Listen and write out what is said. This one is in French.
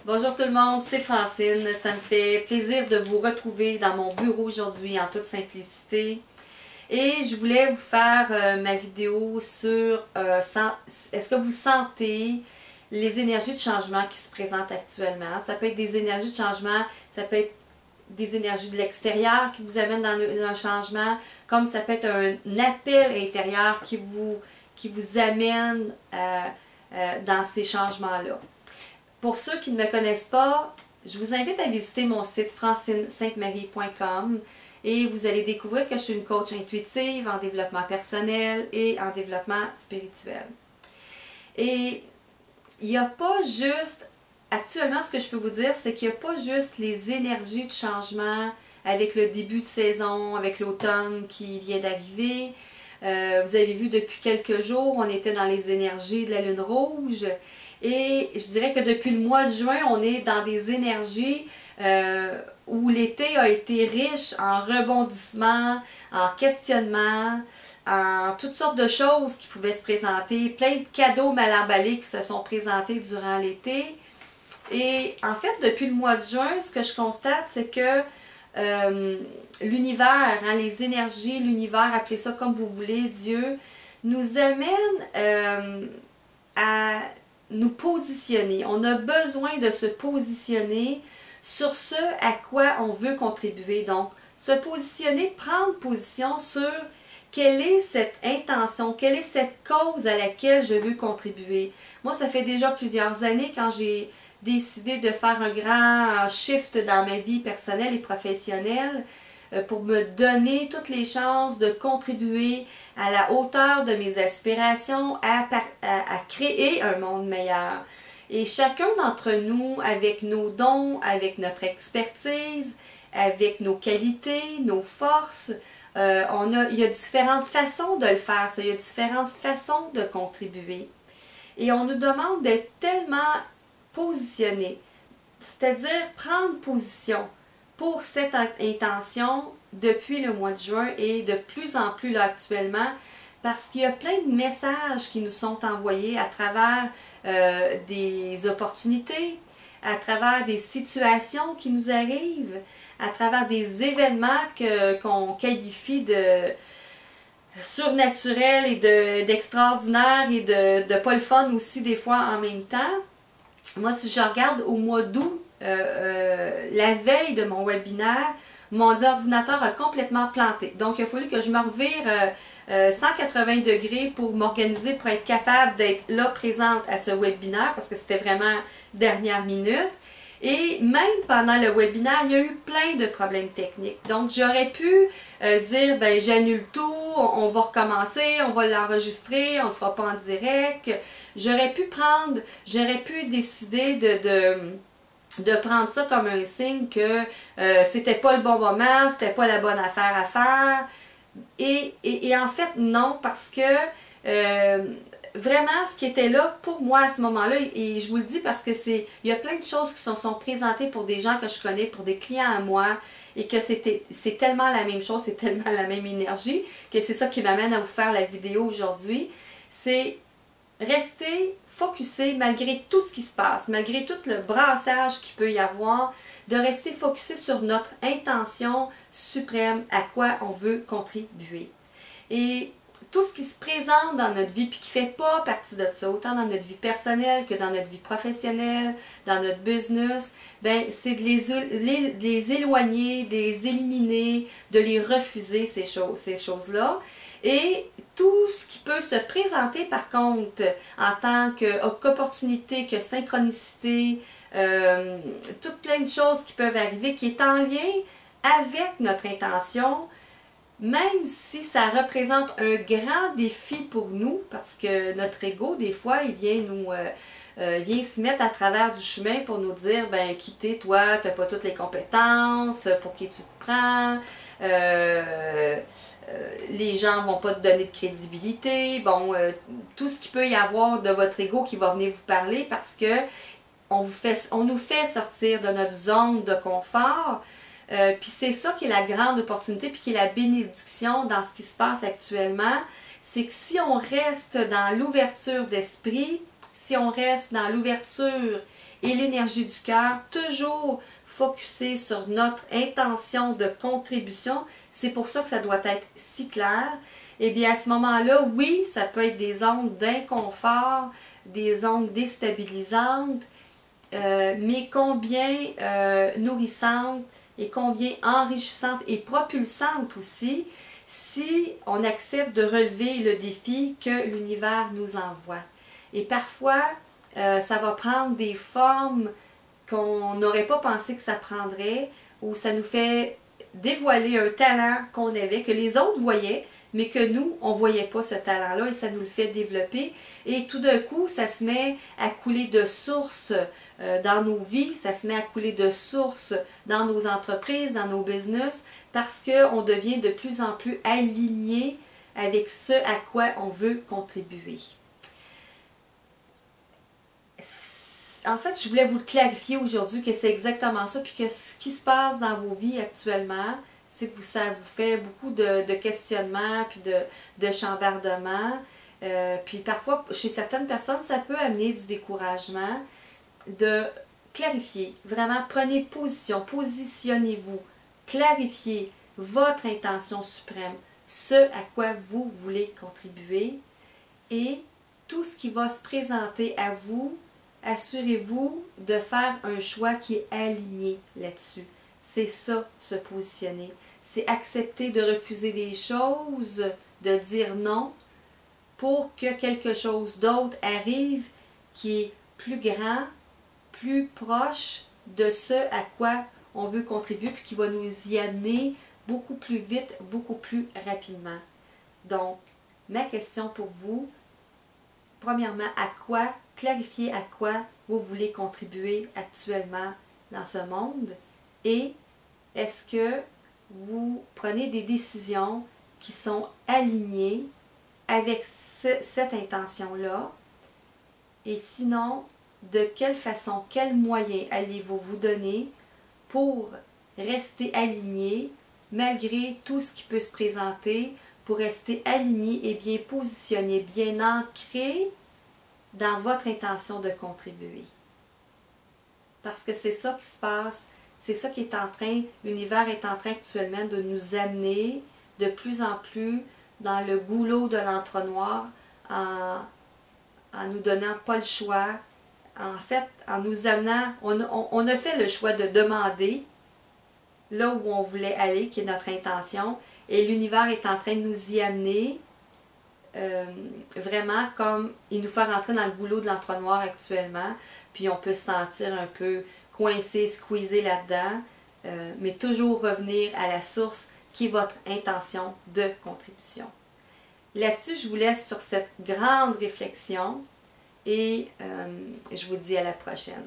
Bonjour tout le monde, c'est Francine. Ça me fait plaisir de vous retrouver dans mon bureau aujourd'hui en toute simplicité. Et je voulais vous faire ma vidéo sur est-ce que vous sentez les énergies de changement qui se présentent actuellement. Ça peut être des énergies de changement, ça peut être des énergies de l'extérieur qui vous amènent dans un changement, comme ça peut être un appel intérieur qui vous amène dans ces changements-là. Pour ceux qui ne me connaissent pas, je vous invite à visiter mon site francinesaintemarie.com et vous allez découvrir que je suis une coach intuitive en développement personnel et en développement spirituel. Et il n'y a pas juste, actuellement ce que je peux vous dire, c'est qu'il n'y a pas juste les énergies de changement avec le début de saison, avec l'automne qui vient d'arriver. Vous avez vu depuis quelques jours, on était dans les énergies de la lune rouge. Et je dirais que depuis le mois de juin, on est dans des énergies où l'été a été riche en rebondissements, en questionnements, en toutes sortes de choses qui pouvaient se présenter, plein de cadeaux mal emballés qui se sont présentés durant l'été. Et en fait, depuis le mois de juin, ce que je constate, c'est que l'univers, les énergies, l'univers, appelez ça comme vous voulez, Dieu, nous amène à nous positionner. On a besoin de se positionner sur ce à quoi on veut contribuer. Donc, se positionner, prendre position sur quelle est cette intention, quelle est cette cause à laquelle je veux contribuer. Moi, ça fait déjà plusieurs années quand j'ai décidé de faire un grand shift dans ma vie personnelle et professionnelle pour me donner toutes les chances de contribuer à la hauteur de mes aspirations à créer un monde meilleur. Et chacun d'entre nous, avec nos dons, avec notre expertise, avec nos qualités, nos forces, il y a différentes façons de le faire, il y a différentes façons de contribuer. Et on nous demande d'être tellement positionnés, c'est-à-dire prendre position pour cette intention depuis le mois de juin et de plus en plus là actuellement, parce qu'il y a plein de messages qui nous sont envoyés à travers des opportunités, à travers des situations qui nous arrivent, à travers des événements qu'on qualifie de surnaturels et d'extraordinaires et de pas le fun aussi des fois en même temps. Moi, si je regarde au mois d'août, la veille de mon webinaire, mon ordinateur a complètement planté. Donc, il a fallu que je me revire 180 degrés pour m'organiser, pour être capable d'être là présente à ce webinaire, parce que c'était vraiment dernière minute. Et même pendant le webinaire, il y a eu plein de problèmes techniques. Donc, j'aurais pu dire, ben j'annule tout, on va recommencer, on va l'enregistrer, on ne le fera pas en direct. J'aurais pu décider de prendre ça comme un signe que c'était pas le bon moment, c'était pas la bonne affaire à faire. Et en fait, non, parce que vraiment, ce qui était là pour moi à ce moment-là, et je vous le dis parce que il y a plein de choses qui se sont présentées pour des gens que je connais, pour des clients à moi, et que c'est tellement la même chose, c'est tellement la même énergie, que c'est ça qui m'amène à vous faire la vidéo aujourd'hui. C'est rester focusé malgré tout ce qui se passe, malgré tout le brassage qu'il peut y avoir, de rester focusé sur notre intention suprême, à quoi on veut contribuer. Et tout ce qui se présente dans notre vie, puis qui ne fait pas partie de ça, autant dans notre vie personnelle que dans notre vie professionnelle, dans notre business, ben c'est de les éloigner, de les éliminer, de les refuser, ces choses-là. Et tout ce qui peut se présenter par contre en tant qu'opportunité, que synchronicité, toutes plein de choses qui peuvent arriver, qui est en lien avec notre intention, même si ça représente un grand défi pour nous, parce que notre ego, des fois, il vient vient se mettre à travers du chemin pour nous dire, ben quittez, toi, tu n'as pas toutes les compétences, pour qui tu te prends, les gens ne vont pas te donner de crédibilité, bon, tout ce qu'il peut y avoir de votre ego qui va venir vous parler parce que on nous fait sortir de notre zone de confort. Puis c'est ça qui est la grande opportunité, puis qui est la bénédiction dans ce qui se passe actuellement, c'est que si on reste dans l'ouverture d'esprit, si on reste dans l'ouverture et l'énergie du cœur, toujours focusée sur notre intention de contribution. C'est pour ça que ça doit être si clair. Et bien à ce moment-là, oui, ça peut être des ondes d'inconfort, des ondes déstabilisantes, mais combien nourrissantes et combien enrichissantes et propulsantes aussi, si on accepte de relever le défi que l'univers nous envoie. Et parfois, ça va prendre des formes qu'on n'aurait pas pensé que ça prendrait, ou ça nous fait dévoiler un talent qu'on avait, que les autres voyaient, mais que nous, on ne voyait pas ce talent-là et ça nous le fait développer. Et tout d'un coup, ça se met à couler de sources dans nos vies, ça se met à couler de sources dans nos entreprises, dans nos business, parce qu'on devient de plus en plus aligné avec ce à quoi on veut contribuer. En fait, je voulais vous le clarifier aujourd'hui que c'est exactement ça, puis que ce qui se passe dans vos vies actuellement, c'est que ça vous fait beaucoup de questionnements, puis de chambardements. Puis parfois, chez certaines personnes, ça peut amener du découragement. De clarifier, vraiment prenez position, positionnez-vous, clarifiez votre intention suprême, ce à quoi vous voulez contribuer, et tout ce qui va se présenter à vous, assurez-vous de faire un choix qui est aligné là-dessus. C'est ça, se positionner. C'est accepter de refuser des choses, de dire non, pour que quelque chose d'autre arrive qui est plus grand, plus proche de ce à quoi on veut contribuer, puis qui va nous y amener beaucoup plus vite, beaucoup plus rapidement. Donc, ma question pour vous, premièrement, clarifier à quoi vous voulez contribuer actuellement dans ce monde, et est-ce que vous prenez des décisions qui sont alignées avec cette intention-là, et sinon, de quelle façon, quels moyens allez-vous vous donner pour rester aligné malgré tout ce qui peut se présenter, pour rester aligné et bien positionné, bien ancré dans votre intention de contribuer. Parce que c'est ça qui se passe, c'est ça qui est en train, l'univers est en train actuellement de nous amener de plus en plus dans le goulot de l'entonnoir en nous donnant pas le choix. En fait, en nous amenant, on a fait le choix de demander là où on voulait aller, qui est notre intention, et l'univers est en train de nous y amener, vraiment comme il nous fait rentrer dans le goulot de l'entonnoir actuellement, puis on peut se sentir un peu coincé, squeezé là-dedans, mais toujours revenir à la source qui est votre intention de contribution. Là-dessus, je vous laisse sur cette grande réflexion. Et je vous dis à la prochaine.